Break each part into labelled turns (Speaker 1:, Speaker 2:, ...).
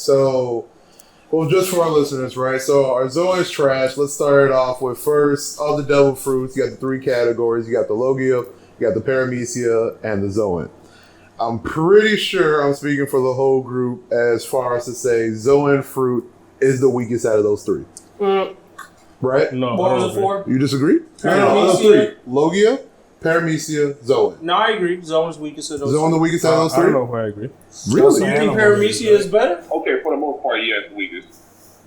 Speaker 1: So, well, just for our listeners, right? So our Zoan is trash. Let's start it off with first of the devil fruits. You got the three categories. You got the Logia, you got the Paramecia, and the Zoan. I'm pretty sure I'm speaking for the whole group as far as to say Zoan fruit is the weakest out of those three. Right?
Speaker 2: No.
Speaker 3: What was it for?
Speaker 1: You disagree?
Speaker 3: Paramecia.
Speaker 1: Those three. Logia, Paramecia, Zoan.
Speaker 3: No, I agree. Zoan's weakest of those.
Speaker 1: Zoan the weakest out of those
Speaker 2: I
Speaker 1: three?
Speaker 2: don't know if I agree.
Speaker 1: Really?
Speaker 3: You think Paramecia is better?
Speaker 4: Okay, for the most part, yeah, it's the weakest.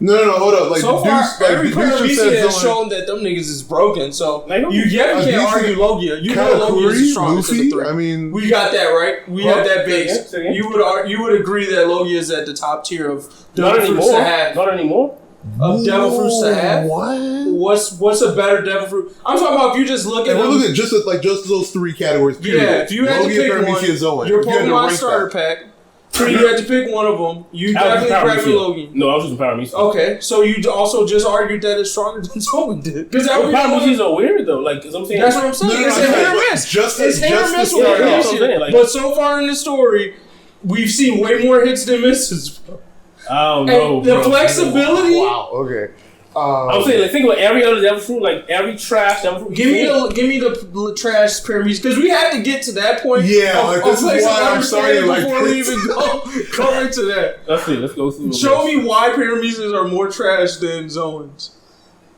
Speaker 1: No, hold up. Like,
Speaker 3: So far, every
Speaker 1: Deuce just
Speaker 3: Paramecia
Speaker 1: said
Speaker 3: has
Speaker 1: Zoan.
Speaker 3: shown that them niggas is broken. So
Speaker 2: Like,
Speaker 3: you can't
Speaker 1: Deuce
Speaker 3: argue Logia. You know Logia is the
Speaker 1: Katakuri,
Speaker 3: strongest of the
Speaker 1: Luffy.
Speaker 3: three.
Speaker 1: I mean,
Speaker 3: We got that right. We have that base.
Speaker 2: Say again.
Speaker 3: You would agree that Logia is at the top tier of
Speaker 2: Not
Speaker 3: devil fruits
Speaker 2: anymore.
Speaker 3: to have.
Speaker 2: Not anymore.
Speaker 3: Of devil fruits to have.
Speaker 1: What?
Speaker 3: What's a better devil fruit? I'm talking about if you just look at
Speaker 1: And we're
Speaker 3: them.
Speaker 1: looking at just those three categories. Period.
Speaker 3: Yeah, if you had to
Speaker 1: Logia,
Speaker 3: pick
Speaker 1: Paramecia,
Speaker 3: one,
Speaker 1: Zoan.
Speaker 3: your
Speaker 1: If you had to
Speaker 3: Pokemon
Speaker 1: rank
Speaker 3: starter
Speaker 1: that.
Speaker 3: pack, you had to pick one of them. You
Speaker 2: I was
Speaker 3: definitely grabbed
Speaker 2: Paramecia.
Speaker 3: Logia.
Speaker 2: No, I was using Paramecia.
Speaker 3: Okay, so you also just argued that it's stronger than Zoan did. Because
Speaker 2: Paramecias are weird though. Like, 'cause I'm saying.
Speaker 3: that's what I'm saying.
Speaker 1: No,
Speaker 3: It's
Speaker 1: no,
Speaker 3: a
Speaker 1: no,
Speaker 3: hit or
Speaker 1: no,
Speaker 3: miss.
Speaker 1: just
Speaker 3: It's hit or
Speaker 1: to
Speaker 3: miss
Speaker 1: start
Speaker 3: with
Speaker 1: off.
Speaker 3: Paramecia.
Speaker 2: Like-
Speaker 3: But so far in the story, we've seen way more hits than misses.
Speaker 2: I don't know.
Speaker 3: And the
Speaker 2: bro.
Speaker 3: flexibility.
Speaker 1: Wow. Okay.
Speaker 2: I'm saying, like, think about every other devil fruit, like every trash devil fruit.
Speaker 3: Give me the trash Paramecia because we have to get to that point.
Speaker 1: Yeah, like, this is
Speaker 3: place
Speaker 1: why
Speaker 3: of
Speaker 1: I'm starting
Speaker 3: understanding
Speaker 1: like
Speaker 3: before we
Speaker 1: this.
Speaker 3: even go into that.
Speaker 2: Let's see. Let's go through.
Speaker 3: Show me why Paramecias are more trash than Zoans.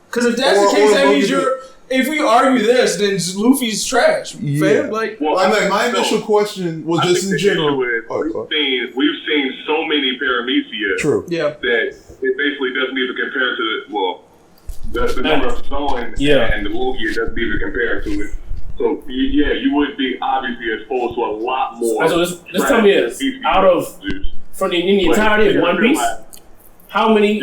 Speaker 3: Because if that's
Speaker 1: Or-
Speaker 3: the case,
Speaker 1: or
Speaker 3: that means
Speaker 1: Logia.
Speaker 3: if we argue this, then Luffy's trash.
Speaker 1: Yeah.
Speaker 3: Fam? Like,
Speaker 4: Well,
Speaker 1: I'm like, my initial question was
Speaker 4: I
Speaker 1: just
Speaker 4: think
Speaker 1: in
Speaker 4: the
Speaker 1: general.
Speaker 4: issue is
Speaker 1: Oh,
Speaker 4: we've seen so many Paramecia
Speaker 1: true.
Speaker 3: yeah.
Speaker 4: that it basically doesn't even compare to the number of Zoan
Speaker 2: Yeah.
Speaker 4: and the Logia doesn't even compare to it. So you would be obviously exposed to a lot more.
Speaker 2: So just tell me this: out of in the entirety of One Piece, how many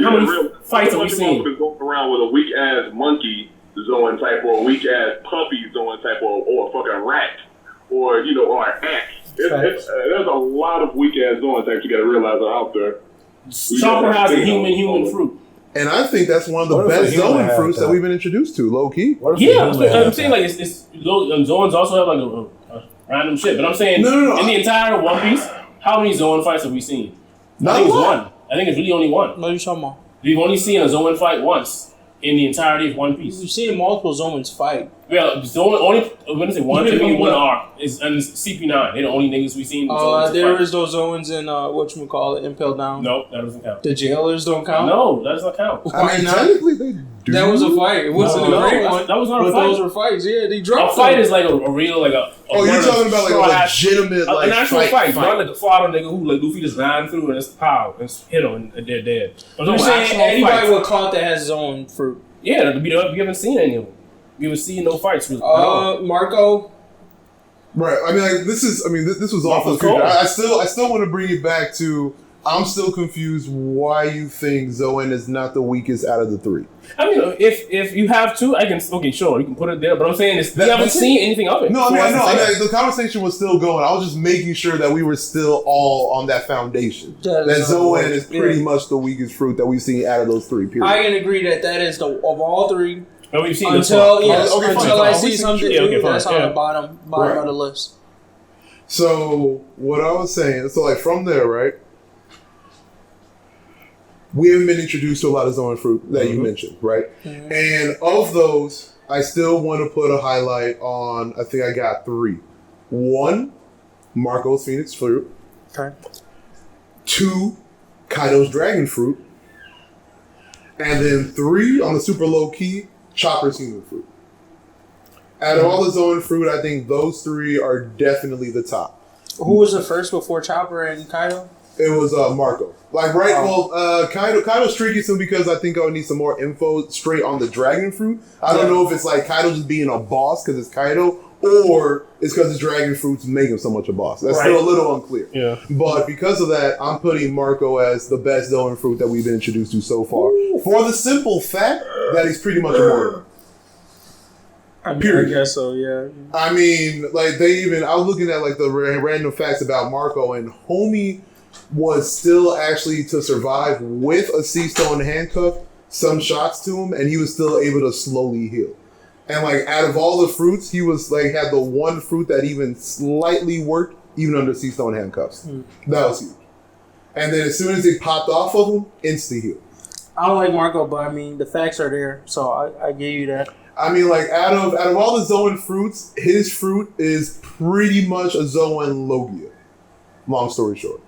Speaker 2: fights have we seen?
Speaker 4: Going around with a weak ass monkey Zoan type, or a weak ass puppy Zoan type, or a fucking rat, or or an ant. There's a lot of weak ass Zoan types you got to realize are out there.
Speaker 2: Chopper has a human fruit.
Speaker 1: And I think that's one of the
Speaker 5: What if
Speaker 1: best
Speaker 5: a human
Speaker 1: Zoan
Speaker 5: had
Speaker 1: fruits that
Speaker 5: that?
Speaker 1: we've been introduced to, low key.
Speaker 5: What if
Speaker 2: Yeah,
Speaker 5: a human
Speaker 2: I'm
Speaker 5: had
Speaker 2: saying
Speaker 5: that?
Speaker 2: like it's Zoans also have like a random shit, but I'm saying
Speaker 1: No,
Speaker 2: in the entire One Piece, how many Zoan fights have we seen?
Speaker 1: Not
Speaker 2: I think
Speaker 1: a
Speaker 2: it's
Speaker 1: lot.
Speaker 2: one. I think it's really only one.
Speaker 3: What are you talking about?
Speaker 2: We've only seen a Zoan fight once in the entirety of One Piece.
Speaker 3: We've seen multiple Zoans fight.
Speaker 2: Well, Zoan only when I say one,
Speaker 3: You
Speaker 2: it
Speaker 3: mean
Speaker 2: means one
Speaker 3: what?
Speaker 2: arc is and CP9. They're the only niggas we've seen. Zoans
Speaker 3: There
Speaker 2: fight.
Speaker 3: is those Zoans in whatchamacallit, Impel Down.
Speaker 2: No, that doesn't count.
Speaker 3: The jailers don't count?
Speaker 2: No, that doesn't count.
Speaker 1: I mean,
Speaker 3: not?
Speaker 1: technically they do.
Speaker 3: That was a fight. It wasn't
Speaker 2: No,
Speaker 3: a great
Speaker 2: that's-
Speaker 3: one.
Speaker 2: that was not a
Speaker 3: but
Speaker 2: fight.
Speaker 3: those were fights. Yeah, they
Speaker 2: A
Speaker 3: dropped
Speaker 2: fight
Speaker 3: them.
Speaker 2: is like a real like a.
Speaker 1: Oh, you're talking about like a legitimate like
Speaker 2: an actual fight,
Speaker 1: fight.
Speaker 2: not like a father nigga who like Luffy just ran through and it's pow and hit him and they're dead. I'm
Speaker 3: You're
Speaker 2: talking
Speaker 3: saying
Speaker 2: actual
Speaker 3: anybody
Speaker 2: fights.
Speaker 3: with caught that has Zoan fruit.
Speaker 2: Yeah, we haven't seen any of them. We haven't seen no fights really.
Speaker 3: Marco.
Speaker 1: Right. I mean, like, this was off the
Speaker 2: Marco's
Speaker 1: future.
Speaker 2: cold.
Speaker 1: I still want to bring it back to. I'm still confused why you think Zoan is not the weakest out of the three.
Speaker 2: I mean, if you have to, I can. Okay, sure, you can put it there. But I'm saying we haven't seen anything of it.
Speaker 1: No, I
Speaker 2: So
Speaker 1: mean,
Speaker 2: what's
Speaker 1: I know.
Speaker 2: to say?
Speaker 1: The conversation was still going. I was just making sure that we were still all on that foundation.
Speaker 3: That
Speaker 1: That
Speaker 3: is
Speaker 1: Zoan is pretty
Speaker 3: yeah.
Speaker 1: much the weakest fruit that we've seen out of those three. Period.
Speaker 3: I can agree that is of all three.
Speaker 2: And we've seen
Speaker 3: Until
Speaker 2: this
Speaker 3: yes,
Speaker 1: Okay, fine,
Speaker 3: until
Speaker 1: fine.
Speaker 3: I
Speaker 1: We
Speaker 3: see
Speaker 1: see-
Speaker 3: something
Speaker 2: yeah, okay,
Speaker 3: new,
Speaker 2: fine,
Speaker 3: that's on
Speaker 2: yeah.
Speaker 3: the bottom
Speaker 1: Right.
Speaker 3: of the list.
Speaker 1: So what I was saying, so like from there, right? We haven't been introduced to a lot of Zoan fruit that you mentioned, right?
Speaker 3: Mhm.
Speaker 1: And of those, I still want to put a highlight on. I think I got three. One, Marco's Phoenix fruit.
Speaker 3: Okay.
Speaker 1: Two, Kaido's dragon fruit. And then three, on the super low key, Chopper's human fruit. Out of all the Zoan fruit, I think those three are definitely the top.
Speaker 3: Who was the first before Chopper and Kaido?
Speaker 1: It was Marco. Like Kaido's tricky too because I think I would need some more info straight on the dragon fruit. I don't know if it's like Kaido just being a boss because it's Kaido, or it's because the dragon fruits make him so much a boss. That's still a little unclear.
Speaker 2: Yeah.
Speaker 1: But because of that, I'm putting Marco as the best Zoan fruit that we've been introduced to so far. For the simple fact that he's pretty much immortal. Period.
Speaker 3: I guess so, yeah.
Speaker 1: I mean, like I was looking at like the random facts about Marco, and homie was still actually to survive with a sea stone handcuff, some shots to him, and he was still able to slowly heal. And like out of all the fruits, he was like had the one fruit that even slightly worked, even under sea stone handcuffs. That was huge. And then as soon as they popped off of them, insta heal.
Speaker 5: I don't like Marco, but I mean the facts are there, so I give you that.
Speaker 1: I mean, like out of all the Zoan fruits, his fruit is pretty much a Zoan Logia. Long story short.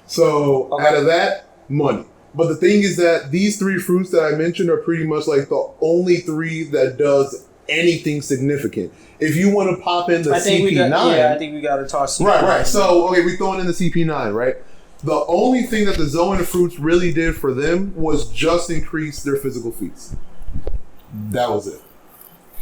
Speaker 1: So out of that, money. But the thing is that these 3 fruits that I mentioned are pretty much like the only 3 that does anything significant. If you want to pop in the CP9,
Speaker 5: I think we got to toss CP9.
Speaker 1: Right. So we throwing in the CP9, right? The only thing that the Zoan fruits really did for them was just increase their physical feats. That was it.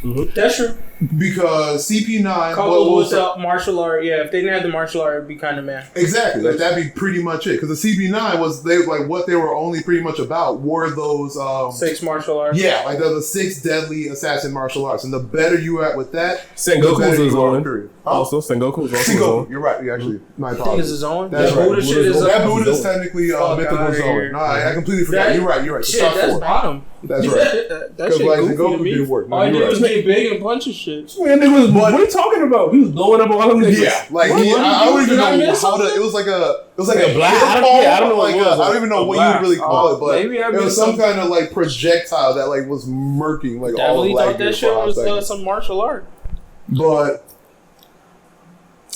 Speaker 5: Mm-hmm. That's true.
Speaker 1: Because CP9
Speaker 5: coupled with the martial art, if they didn't have the martial art, it'd be kind of mad.
Speaker 1: Exactly, like that'd be pretty much it. Because the CP9 what they were only pretty much about were those
Speaker 5: 6 martial arts.
Speaker 1: Yeah, like the 6 deadly assassin martial arts, and the better you are at with that,
Speaker 6: Sengoku's a Zoan.
Speaker 1: Also,
Speaker 6: Sengoku's also
Speaker 1: Sengoku. You're right. You actually, my apologies.
Speaker 5: Is a Zoan?
Speaker 1: That's right.
Speaker 5: Buddha shit is
Speaker 1: that Buddha is technically mythical Zoan. No, I completely forgot. You're right.
Speaker 5: Shit, that's bottom.
Speaker 1: That's right.
Speaker 5: That shit
Speaker 1: like
Speaker 5: goofy
Speaker 1: Sengoku
Speaker 5: to me.
Speaker 1: didn't work. No,
Speaker 5: all I did was get big and punch and shit.
Speaker 6: Man, what are you talking about? He was blowing up all them niggas.
Speaker 1: Yeah, like I don't even know how to. It was like a
Speaker 6: black. I don't know what it was.
Speaker 1: I don't even know what you would really call it, but
Speaker 5: maybe
Speaker 1: it was some kind of like projectile that like was murking like all of
Speaker 5: thought that shit was some martial art.
Speaker 1: But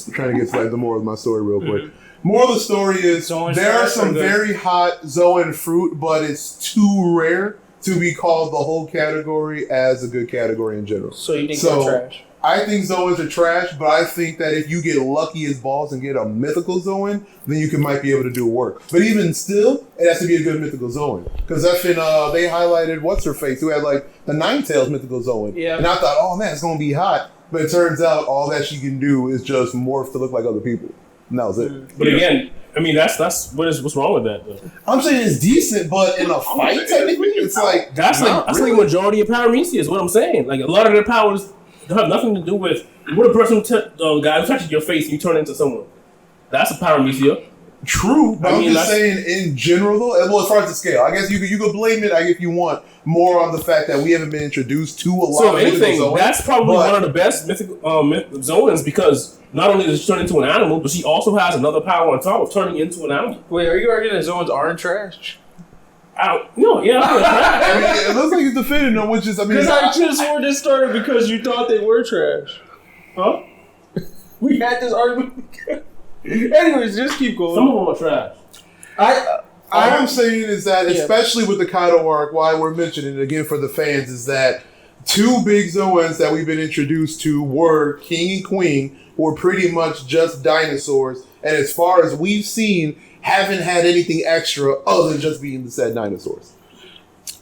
Speaker 1: I'm trying to get to like the moral of my story real quick. Moral of the story is there are some very hot Zoan fruit, but it's too rare to be called the whole category as a good category in general.
Speaker 5: So you think they're trash?
Speaker 1: I think Zoans are trash, but I think that if you get lucky as balls and get a mythical Zoan, then you might be able to do work. But even still, it has to be a good mythical Zoan. Because they highlighted what's-her-face, who had like the Ninetales mythical Zoan.
Speaker 5: Yeah. And
Speaker 1: I thought, oh man, it's going to be hot. But it turns out all that she can do is just morph to look like other people. And that was it.
Speaker 2: But again, I mean, that's what's wrong with that, though?
Speaker 1: I'm saying it's decent, but in a fight, technically, it's like...
Speaker 2: That's like a majority of paramecia is what I'm saying. Like, a lot of their powers have nothing to do with what a person, guy who touches your face and you turn into someone. That's a paramecia.
Speaker 1: True, but I'm just saying in general though, well, as far as the scale, I guess you could blame it, if you want, more on the fact that we haven't been introduced to a lot of
Speaker 2: anything, that's probably one of the best mythical Zoans because not only does she turn into an animal, but she also has another power on top of turning into an animal.
Speaker 5: Wait, are you arguing that Zoans aren't trash?
Speaker 2: No, yeah.
Speaker 1: I mean, it looks like you're defending them, which is,
Speaker 5: because I just swore this started because you thought they were trash.
Speaker 2: Huh?
Speaker 5: We had this argument. Anyways, just keep going.
Speaker 2: Some of them are trash.
Speaker 1: All I'm saying is that, especially with the Kaido arc, why we're mentioning it again for the fans, is that 2 big Zoans that we've been introduced to were King and Queen, who were pretty much just dinosaurs, and as far as we've seen, haven't had anything extra other than just being the said dinosaurs.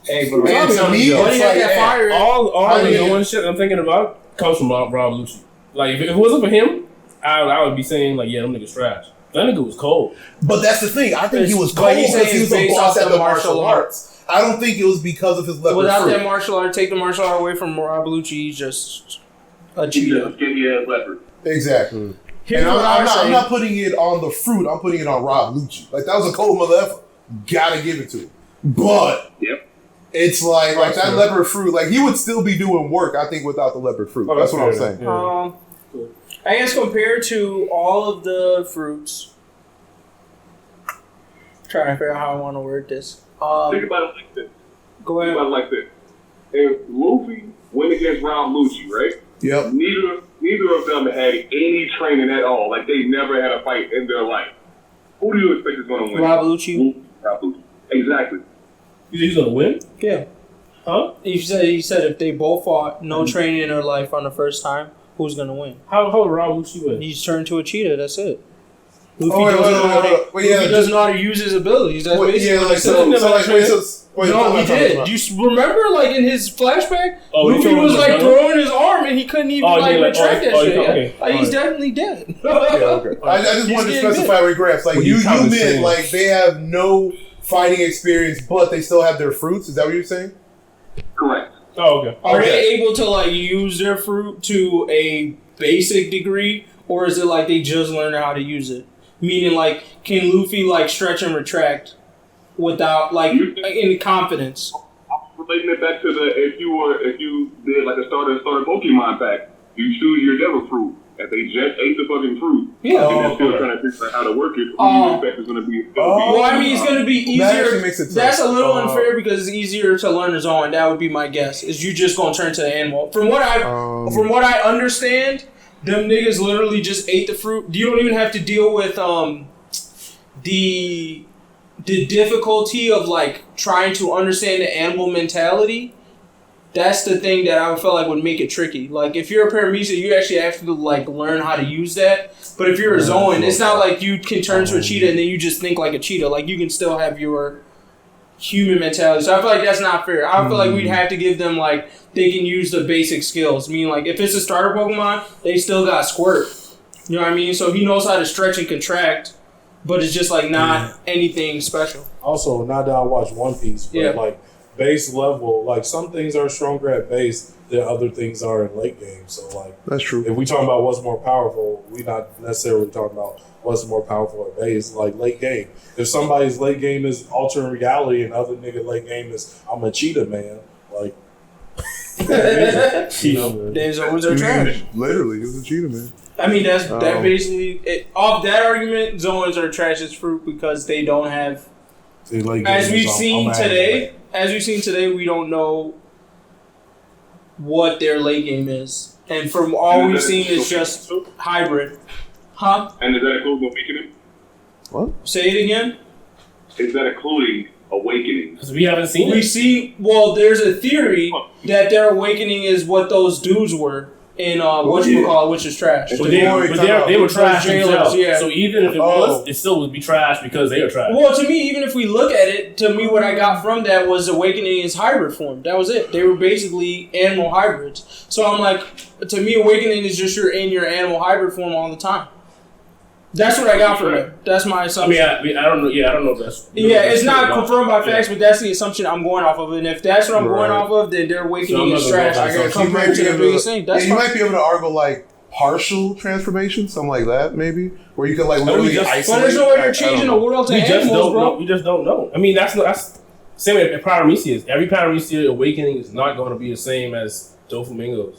Speaker 5: Hey, but
Speaker 1: and to me, it's like
Speaker 2: all the Zoan shit I'm thinking about comes from Rob Lucci. Like, if it wasn't for him, I would be saying, like, yeah, them niggas trash. That nigga was cold.
Speaker 1: But that's the thing. I think he was cold because he was a boss at the martial arts. I don't think it was because of his leopard
Speaker 5: Without
Speaker 1: fruit.
Speaker 5: that martial art, take the martial art away from Rob Lucci, he's just a cheetah.
Speaker 4: Skinny ass leopard.
Speaker 1: Exactly. And I'm not putting it on the fruit. I'm putting it on Rob Lucci. Like, that was a cold mother effort. Gotta give it to him. But it's like that leopard fruit. Like, he would still be doing work, I think, without the leopard fruit. That's what I'm saying.
Speaker 5: Yeah. I guess compared to all of the fruits, trying to figure out how I want to word this.
Speaker 4: Think about it like this.
Speaker 5: Go ahead.
Speaker 4: Think about it like this. If Luffy went against Rob Lucci, right?
Speaker 1: Yep.
Speaker 4: Neither of them had any training at all. Like, they never had a fight in their life. Who do you expect is going to win?
Speaker 5: Rob Lucci.
Speaker 4: Rob Lucci. Exactly.
Speaker 2: You think he's going to win?
Speaker 5: Yeah.
Speaker 2: Huh?
Speaker 5: He said if they both fought, no training in their life on the first time, who's going to win?
Speaker 2: How would Rob Lucci win?
Speaker 5: He's turned to a cheetah, that's it. Luffy doesn't know how to use his abilities. That's basically what he said. No, he did. You remember, like, in his flashback, Luffy was, like, throwing his arm and he couldn't even, retract that shit. Okay. He's definitely dead.
Speaker 1: Okay. I just wanted to specify regrets. Like, you meant, like, they have no fighting experience, but they still have their fruits? Is that what you're saying?
Speaker 4: Correct.
Speaker 2: Oh, okay.
Speaker 5: Are they able to, like, use their fruit to a basic degree, or is it like they just learned how to use it? Meaning, like, can Luffy, like, stretch and retract without, like, in confidence?
Speaker 4: I'm relating it back to if you did, like, a starter Pokemon pack, you choose your devil fruit. If they just ate the fucking fruit, fruit.
Speaker 5: Yeah.
Speaker 4: And then still trying to figure out how to work it. Who do you expect is going to be?
Speaker 5: Well, I mean, it's going to be easier.
Speaker 1: Makes it tough.
Speaker 5: That's a little unfair because it's easier to learn a Zoan. That would be my guess. Is you just going to turn to the animal? From what I understand, them niggas literally just ate the fruit. You don't even have to deal with the difficulty of like trying to understand the animal mentality. That's the thing that I feel like would make it tricky. Like if you're a paramecia, you actually have to like learn how to use that. But if you're a Zoan, it's not like you can turn to a cheetah and then you just think like a cheetah. Like you can still have your human mentality. So I feel like that's not fair. I feel like we'd have to give them like they can use the basic skills. I mean, like if it's a starter Pokemon, they still got Squirt. You know what I mean? So he knows how to stretch and contract, but it's just like not anything special.
Speaker 7: Also, not that I watch One Piece, but like base level, like some things are stronger at base than other things are in late game. So like
Speaker 1: that's true.
Speaker 7: If we talking about what's more powerful, we not necessarily talking about what's more powerful at base. Like late game, if somebody's late game is altering reality and other nigga late game is I'm a cheetah man, like
Speaker 5: Those are trash.
Speaker 1: Literally, he was a cheetah man.
Speaker 5: I mean that basically off that argument, Zoans are trash as fruit because they don't have. As we've seen today, we don't know what their late game is. And from all we've seen, it's just hybrid. Huh?
Speaker 4: And is that including awakening?
Speaker 1: What?
Speaker 5: Say it again?
Speaker 4: Is that including awakening?
Speaker 2: Because we haven't seen it.
Speaker 5: Well, there's a theory that their awakening is what those dudes were in whatchamacallit, which is trash.
Speaker 2: But they were trash themselves.
Speaker 5: Yeah.
Speaker 2: So even if it was, it still would be trash because they are trash.
Speaker 5: Well, to me, even if we look at it, to me what I got from that was Awakening is hybrid form. That was it. They were basically animal hybrids. So I'm like, to me, Awakening is just you're in your animal hybrid form all the time. That's what I got from it. That's my assumption.
Speaker 2: I don't know. Yeah, I don't know if that's.
Speaker 5: It's not confirmed by facts, but that's the assumption I'm going off of. And if that's what I'm going off of, then their awakening is trash. I gotta compare to the biggest thing.
Speaker 1: You might be able to argue like partial transformation, something like that, maybe, where you could like literally isolate.
Speaker 5: But there's no way you're changing the world to animals, bro.
Speaker 2: We just don't know. I mean, that's same with Paramecias. Every Paramecia awakening is not going to be the same as Doflamingos.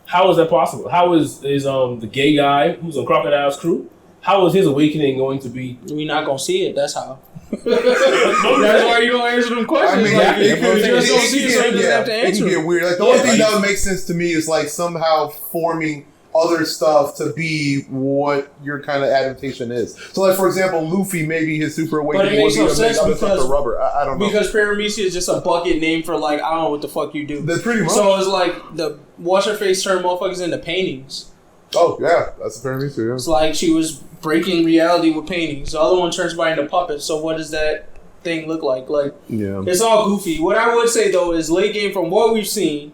Speaker 2: How is that possible? How is the gay guy who's on Crocodile's crew? How is his awakening going to be?
Speaker 5: We're not going to see it. That's how. That's why you don't answer them questions.
Speaker 1: I mean, you just don't see it, so you just have to answer. It can get weird. Like the only thing that would make sense to me is like somehow forming other stuff to be what your kind of adaptation is. So, like for example, Luffy, maybe his super awakening would be to make other stuff to rubber. I don't know.
Speaker 5: Because Paramecia is just a bucket name for like I don't know what the fuck you do.
Speaker 1: That's pretty much.
Speaker 5: So it's like the wash her face turn motherfuckers into paintings.
Speaker 1: Oh yeah, that's a Paramecia. Yeah.
Speaker 5: It's like she was breaking reality with paintings. The other one turns by into puppets. So what does that thing look like? Like, it's all goofy. What I would say though is late game from what we've seen,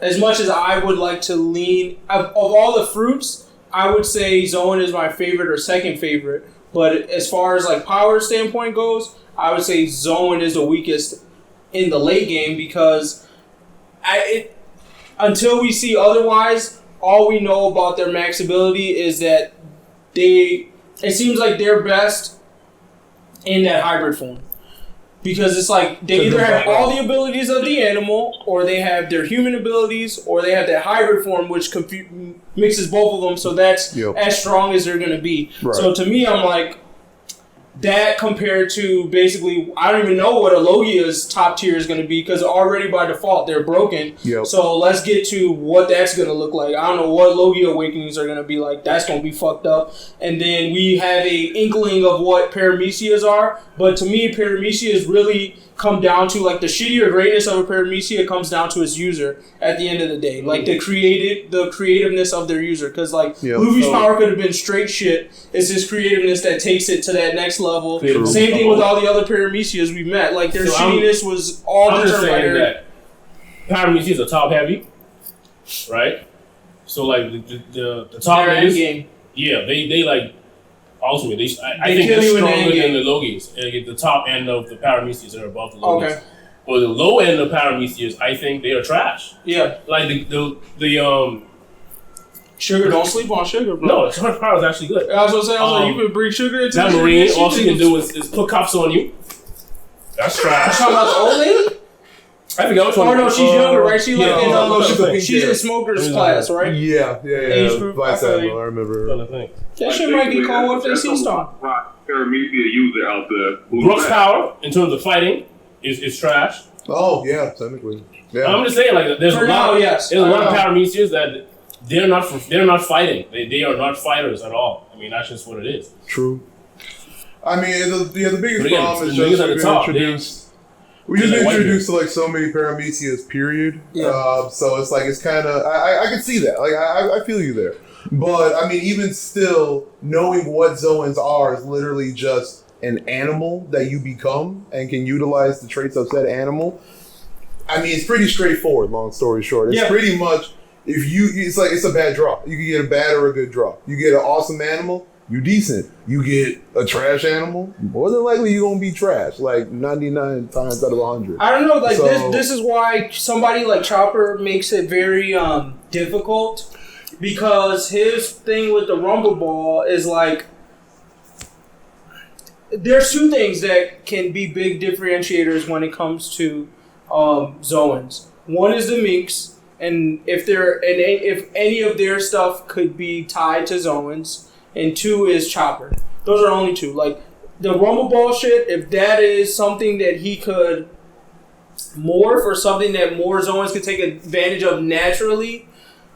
Speaker 5: as much as I would like to lean of all the fruits, I would say Zoan is my favorite or second favorite. But as far as like power standpoint goes, I would say Zoan is the weakest in the late game because until we see otherwise, all we know about their max ability is that it seems like they're best in that hybrid form. Because it's like they either have all the abilities of the animal, or they have their human abilities, or they have that hybrid form, which mixes both of them, so that's as strong as they're going to be. Right. So to me, I'm like, that compared to basically, I don't even know what a Logia's top tier is going to be because already by default they're broken. So let's get to what that's going to look like. I don't know what Logia awakenings are going to be like. That's going to be fucked up. And then we have a inkling of what Paramecias are. But to me, Paramecias really come down to like the shittier greatness of a Paramecia comes down to its user at the end of the day. Like the creativeness of their user. Because like Luffy's power could have been straight shit. It's this creativeness that takes it to that next level. Same thing with all the other Paramecias we met. Like their shittiness was all determined by their...
Speaker 2: Paramecias are top heavy, right? So like the top is game. Yeah, they like ultimately. I think they're stronger than the Logias. The top end of the Paramecias are above the Logias. Okay. But the low end of Paramecias, I think they are trash.
Speaker 5: Yeah.
Speaker 2: Like the
Speaker 5: Sugar, don't sleep on Sugar, bro.
Speaker 2: No, her power is actually good.
Speaker 5: I was gonna say, like, you can bring Sugar into
Speaker 2: that Marine. All she can do is put cuffs on you. That's trash.
Speaker 5: You talking about the old lady?
Speaker 2: I forgot which one.
Speaker 5: Oh no, she's younger, right? She she's in Smoker's class, right?
Speaker 1: Yeah.
Speaker 5: Age group.
Speaker 1: Vice Admiral, I remember.
Speaker 5: That shit might get called if they see Star.
Speaker 4: Paramecia user out there.
Speaker 2: Brooks' power in terms of fighting is trash.
Speaker 1: Oh yeah, technically. Yeah.
Speaker 2: I'm just saying, like, there's a lot of Paramecias that they're not fighting. They are not fighters at all. I mean, that's just what it is.
Speaker 1: True. I mean, the biggest problem is just we just been introduced to like so many Paramecias, period.
Speaker 5: Yeah.
Speaker 1: So it's kind of I can see that. Like I feel you there. But I mean, even still, knowing what Zoans are is literally just an animal that you become and can utilize the traits of said animal. I mean, it's pretty straightforward. Long story short, it's pretty much it's a bad draw. You can get a bad or a good draw. You get an awesome animal, you decent. You get a trash animal, more than likely you're gonna be trash. Like 99 times out of 100.
Speaker 5: I don't know. Like this is why somebody like Chopper makes it very difficult, because his thing with the Rumble Ball is like, there's two things that can be big differentiators when it comes to Zoans. One is the Minks, and if any of their stuff could be tied to Zoans, and two is Chopper. Those are only two. Like the Rumble Ball shit, if that is something that he could morph or something that more Zoans could take advantage of naturally,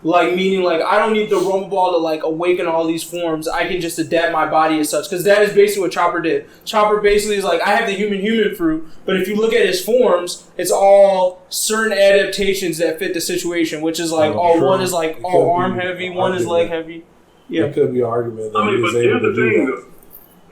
Speaker 5: like meaning like I don't need the Rumble Ball to like awaken all these forms. I can just adapt my body as such, because that is basically what Chopper did. Chopper basically is like, I have the human fruit, but if you look at his forms, it's all certain adaptations that fit the situation, which is like one is like all arm heavy, one is leg heavy. Yeah,
Speaker 7: it could be an argument that
Speaker 4: but
Speaker 7: he's able to do that.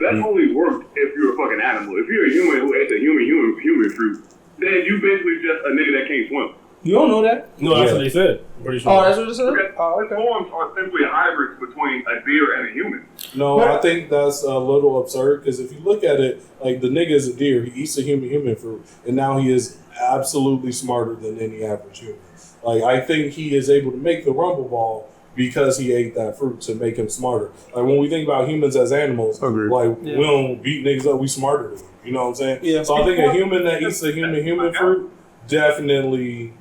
Speaker 4: That only works if you're a fucking animal. If you're a human who ate the human fruit, then you basically just a nigga that can't swim.
Speaker 5: You don't know that?
Speaker 2: No, that's what they said. I'm pretty sure.
Speaker 5: Oh, that's what it said?
Speaker 4: Okay.
Speaker 5: Okay.
Speaker 4: Forms are simply hybrids between a deer and a human.
Speaker 7: No, I think that's a little absurd, because if you look at it, like the nigga is a deer, he eats a human fruit, and now he is absolutely smarter than any average human. Like, I think he is able to make the Rumble Ball because he ate that fruit to make him smarter. Like, when we think about humans as animals, we don't beat niggas up, we smarter than them. You know what I'm saying?
Speaker 5: Yeah.
Speaker 7: So I think a human that eats a human fruit definitely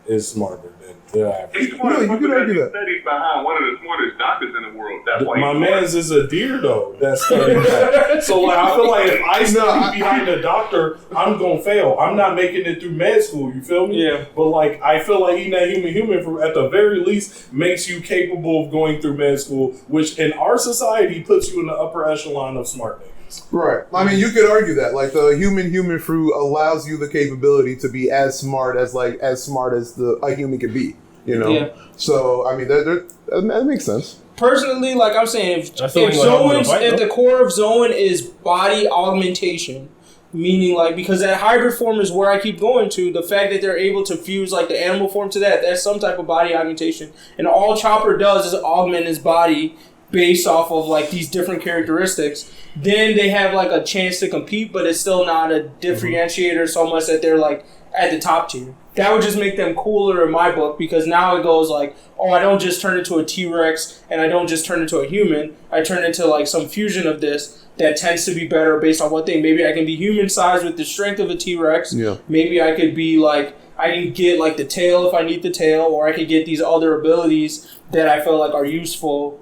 Speaker 7: is smarter than the average.
Speaker 4: He's one of the studied behind one of the smartest doctors in the world. That's why
Speaker 7: my man's is a deer though. That's studying that. So like, I feel like if I study behind a doctor, I'm gonna fail. I'm not making it through med school. You feel me?
Speaker 5: Yeah.
Speaker 7: But like, I feel like eating that human fruit at the very least makes you capable of going through med school, which in our society puts you in the upper echelon of smart niggas.
Speaker 1: Right. I mean, you could argue that like the human fruit allows you the capability to be as smart as a human can be. You know. Yeah. So I mean, that makes sense.
Speaker 5: Personally, like I'm saying, if the core of Zoan is body augmentation, meaning like, because that hybrid form is where I keep going to, the fact that they're able to fuse like the animal form to that's some type of body augmentation, and all Chopper does is augment his body based off of like these different characteristics. Then they have like a chance to compete, but it's still not a differentiator so much that they're like at the top tier. That would just make them cooler in my book, because now it goes like, oh, I don't just turn into a T-Rex and I don't just turn into a human. I turn into like some fusion of this that tends to be better based on what thing. Maybe I can be human sized with the strength of a T-Rex. Yeah. Maybe I could be like, I can get like the tail if I need the tail, or I could get these other abilities that I feel like are useful,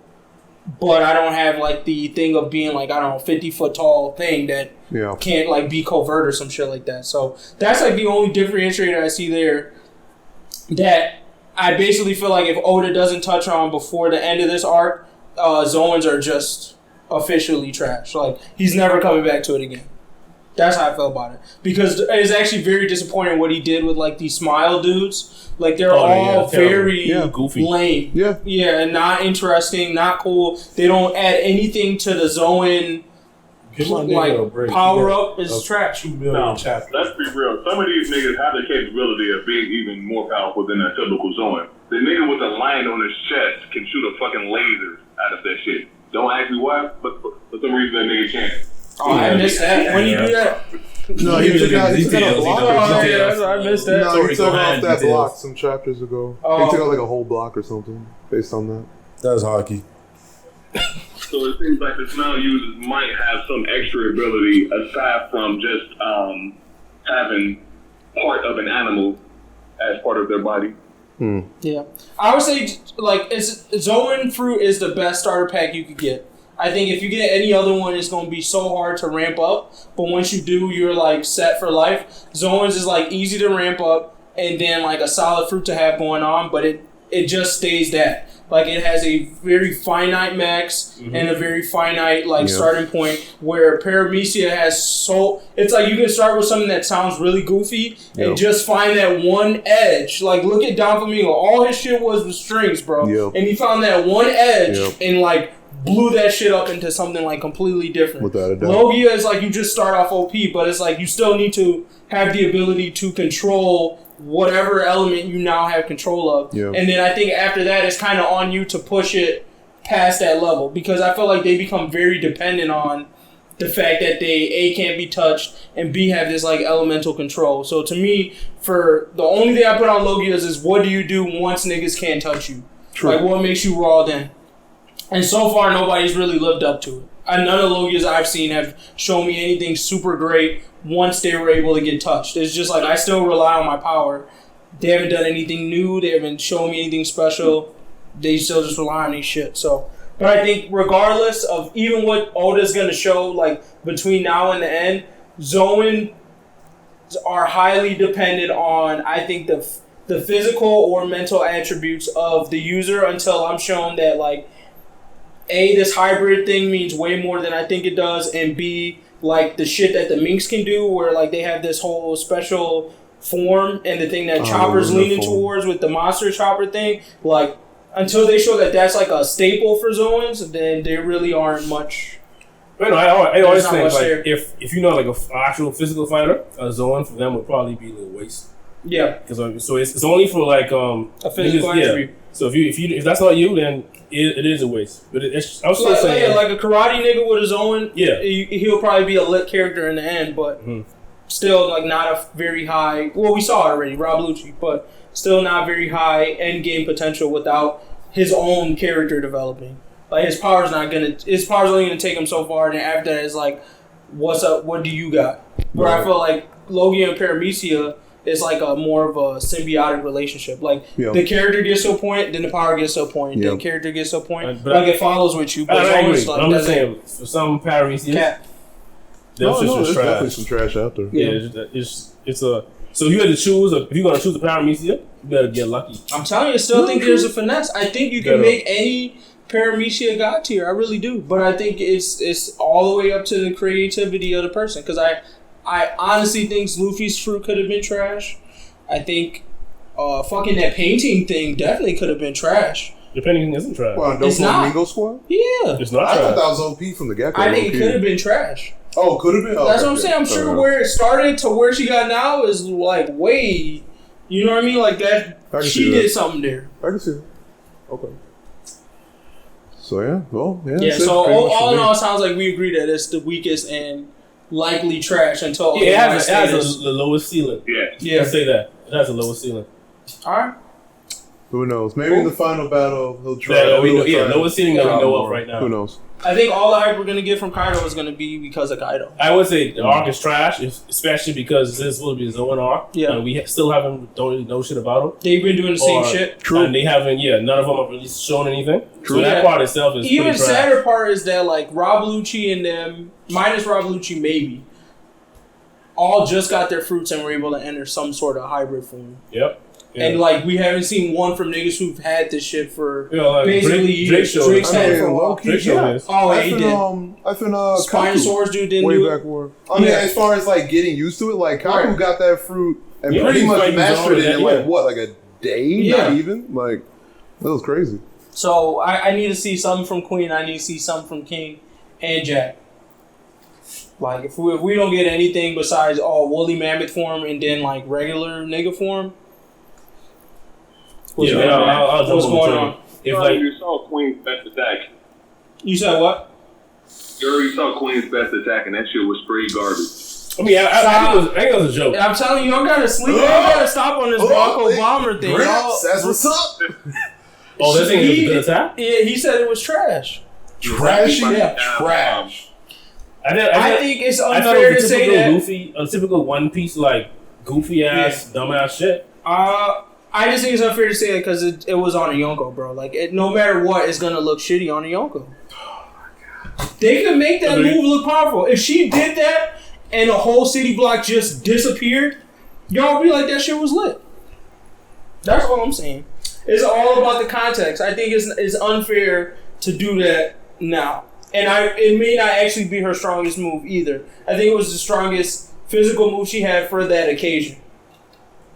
Speaker 5: but I don't have like the thing of being like, I don't know, 50-foot tall thing that can't like be covert or some shit like that. So that's like the only differentiator I see there that I basically feel like if Oda doesn't touch on before the end of this arc, Zoans are just officially trash. Like, he's never coming back to it again. That's how I felt about it. Because it's actually very disappointing what he did with like these smile dudes. Like, they're all very
Speaker 2: goofy,
Speaker 5: lame. Yeah, and not interesting, not cool. They don't add anything to the Zoan like power up. Is trash.
Speaker 4: No, let's be real. Some of these niggas have the capability of being even more powerful than a typical Zoan. The nigga with a lion on his chest can shoot a fucking laser out of that shit. Don't ask me why, but for some reason that nigga can't.
Speaker 5: Oh, I missed that. When you do that?
Speaker 1: No, he took out a block.
Speaker 5: I missed that.
Speaker 1: No, he took off that block some chapters ago. He took out like a whole block or something based on that.
Speaker 7: That was hockey.
Speaker 4: So it seems like the smile users might have some extra ability aside from just having part of an animal as part of their body.
Speaker 5: Yeah, I would say like Zoan fruit is the best starter pack you could get. I think if you get any other one, it's going to be so hard to ramp up. But once you do, you're like set for life. Zoans is like easy to ramp up and then like a solid fruit to have going on, but it just stays that. Like it has a very finite max and a very finite starting point, where Paramecia has it's like you can start with something that sounds really goofy and just find that one edge. Like look at Don Flamingo, all his shit was the strings, bro, and he found that one edge and like blew that shit up into something like completely different. Without a doubt. Logia is like you just start off OP, but it's like you still need to have the ability to control whatever element you now have control of. And then I think after that, it's kind of on you to push it past that level, because I feel like they become very dependent on the fact that they A, can't be touched, and B, have this like elemental control. So to me, for the only thing I put on Logias is what do you do once niggas can't touch you? True. Like what makes you raw then? And so far, nobody's really lived up to it. None of the Logias I've seen have shown me anything super great once they were able to get touched. It's just like I still rely on my power. They haven't done anything new. They haven't shown me anything special. They still just rely on these shit. So, but I think regardless of even what Oda's going to show, like between now and the end, Zoan are highly dependent on, I think, the physical or mental attributes of the user until I'm shown that like, A, this hybrid thing means way more than I think it does, and B, like the shit that the minks can do, where like they have this whole special form, and the thing that Chopper's leaning towards with the monster Chopper thing, like until they show that that's like a staple for Zoans, then there really aren't much.
Speaker 2: I always think like if you know like an actual physical fighter, a Zoan for them would probably be a little waste. Yeah, because so it's only for like a physical attribute. So if that's not you, then it is a waste. But I was still saying,
Speaker 5: like a karate nigga with his own. Yeah, he'll probably be a lit character in the end, but still like not a very high. Well, we saw it already, Rob Lucci, but still not very high end game potential without his own character developing. Like his power's only gonna take him so far, and then after that, it's like, what's up? What do you got? Where I feel like Logia and Paramecia. It's like a more of a symbiotic relationship. Like the character gets to a point, then the power gets to a point, then the character gets to a point. Like it follows with you. But
Speaker 2: I agree. Like, I'm just saying, for some Paramecia, there's
Speaker 1: definitely some trash out there.
Speaker 2: Yeah, it's a. So if you had to choose, if you're gonna choose a Paramecia, you better get lucky.
Speaker 5: I'm telling you, I still think there's a finesse. I think you can make any Paramecia god tier. I really do, but I think it's all the way up to the creativity of the person. Because I honestly think Luffy's fruit could have been trash. I think fucking that painting thing definitely could have been trash.
Speaker 2: The painting isn't trash.
Speaker 1: Well, it's not. Flamingo Squad?
Speaker 5: Yeah.
Speaker 2: It's not
Speaker 1: I
Speaker 2: trash.
Speaker 1: thought that was OP from the get-go.
Speaker 5: I think it could have been trash.
Speaker 1: Oh, could have been?
Speaker 5: That's what I'm saying. I'm sure where it started to where she got now is like way... You know what I mean? Like that... She did something there.
Speaker 1: I can see that. Okay. So yeah, well,
Speaker 5: yeah. So all in all, it sounds like we agree that it's the weakest and likely trash until
Speaker 2: it has the lowest ceiling.
Speaker 4: Yeah,
Speaker 2: let's say that it has the lowest ceiling.
Speaker 5: All right.
Speaker 1: Who knows? Maybe in the final battle he'll try.
Speaker 2: Lowest ceiling that we know of right now.
Speaker 1: Who knows?
Speaker 5: I think all the hype we're gonna get from Kaido is gonna be because of Kaido.
Speaker 2: I would say the arc is trash, especially because this will be a Zoan arc. Yeah, and we still don't really know shit about them.
Speaker 5: They've been doing the same shit.
Speaker 2: True. And they haven't. Yeah, none of them have really shown anything. True. So that part itself is
Speaker 5: even sadder part is that like Rob Lucci and them minus Rob Lucci maybe all just got their fruits and were able to enter some sort of hybrid form.
Speaker 2: Yep. Yeah.
Speaker 5: And like we haven't seen one from niggas who've had this shit for basically
Speaker 2: years.
Speaker 5: Drake's had it for a while.
Speaker 2: Drake showed this.
Speaker 5: Oh, yeah, he did.
Speaker 1: I think
Speaker 5: Spinosaurus dude didn't
Speaker 1: way
Speaker 5: do
Speaker 1: back war. I mean, as far as like getting used to it, like Kaku got that fruit and pretty much mastered it in like a day, not even. Like that was crazy.
Speaker 5: So I need to see something from Queen. I need to see something from King and Jack. Like if we don't get anything besides woolly mammoth form and then like regular nigga form.
Speaker 2: What's going on?
Speaker 4: If like you saw Queen's best attack.
Speaker 5: You said what?
Speaker 4: You already saw Queen's best attack, and that shit was straight garbage.
Speaker 2: I mean, I think it was a joke.
Speaker 5: I'm telling you, I gotta sleep. I gotta stop on this Bronco bomber thing.
Speaker 1: That's what's up.
Speaker 2: This thing is a good attack?
Speaker 5: Yeah, he said it was trash.
Speaker 1: Trashy? Yeah. Trash.
Speaker 5: I think it's unfair to say that.
Speaker 2: Luffy, a typical One Piece like goofy ass, dumbass shit.
Speaker 5: I just think it's unfair to say it because it was on a Yonko, bro. Like, no matter what, it's gonna look shitty on a Yonko. They could make that move look powerful. If she did that and a whole city block just disappeared, y'all would be like, that shit was lit. That's all I'm saying. It's all about the context. I think it's unfair to do that now. And it may not actually be her strongest move either. I think it was the strongest physical move she had for that occasion.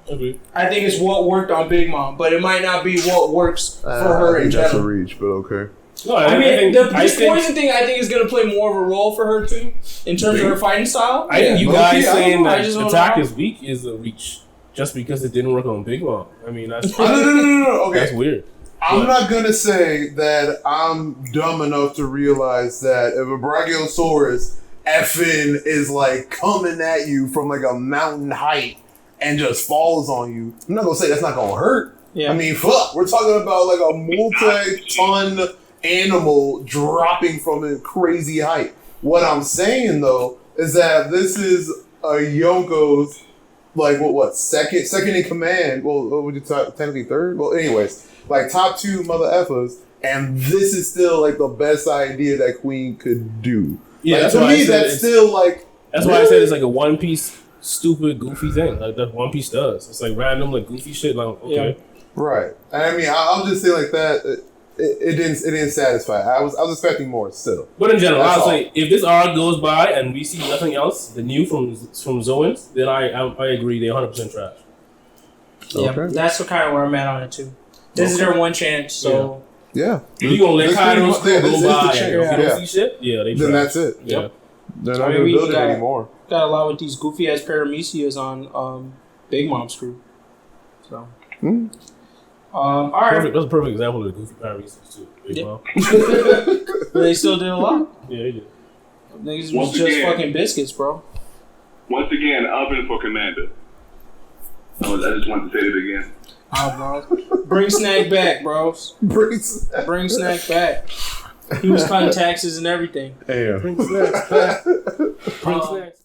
Speaker 2: Okay.
Speaker 5: I think it's what worked on Big Mom, but it might not be what works for her in general.
Speaker 1: That's a reach, but okay.
Speaker 2: No,
Speaker 5: I mean, this poison thing I think is going to play more of a role for her too, in terms of her fighting style.
Speaker 2: I think you guys saying that attack is weak is a reach, just because it didn't work on Big Mom. I mean, that's
Speaker 1: no. Okay,
Speaker 2: that's weird.
Speaker 1: I'm not gonna say that I'm dumb enough to realize that if a Brachiosaurus effing is like coming at you from like a mountain height and just falls on you, I'm not gonna say that's not gonna hurt. Yeah. I mean, fuck, we're talking about like a multi-ton animal dropping from a crazy height. What I'm saying though is that this is a Yonko's like what second in command. Well, what would you technically third? Well, anyways, like top two mother effers, and this is still like the best idea that Queen could do.
Speaker 2: Yeah,
Speaker 1: like, to me, that's still like.
Speaker 2: That's why I said it's like a One Piece stupid goofy thing. Like that One Piece does. It's like random like goofy shit. Like okay,
Speaker 1: yeah. Right. I mean, I'll just say like that. It didn't satisfy. I was expecting more still.
Speaker 2: But in general, I'll say if this arc goes by and we see nothing else, the new from Zoans, then I agree they're 100% trash.
Speaker 5: Yeah, okay. That's kind of where I'm at on it too. This is their one chance, so
Speaker 1: yeah.
Speaker 2: You gonna let Kaido go by and if you don't see shit? Yeah, they trash.
Speaker 1: Then that's it.
Speaker 2: Yeah,
Speaker 1: they're not gonna build it anymore.
Speaker 5: Got a lot with these goofy ass paramecias on Big Mom's crew. So. All right.
Speaker 2: That's a perfect example of the goofy paramecias too. Big Mom.
Speaker 5: But they still did a lot.
Speaker 2: Yeah, they did.
Speaker 5: Niggas was just fucking biscuits, bro.
Speaker 4: Once again, oven for Commander. I just wanted to say it again.
Speaker 5: Bro. Bring Snack back, bro. Bring Snack back. He was cutting taxes and everything.
Speaker 1: Damn.
Speaker 2: Bring Snacks back. Bring Snacks.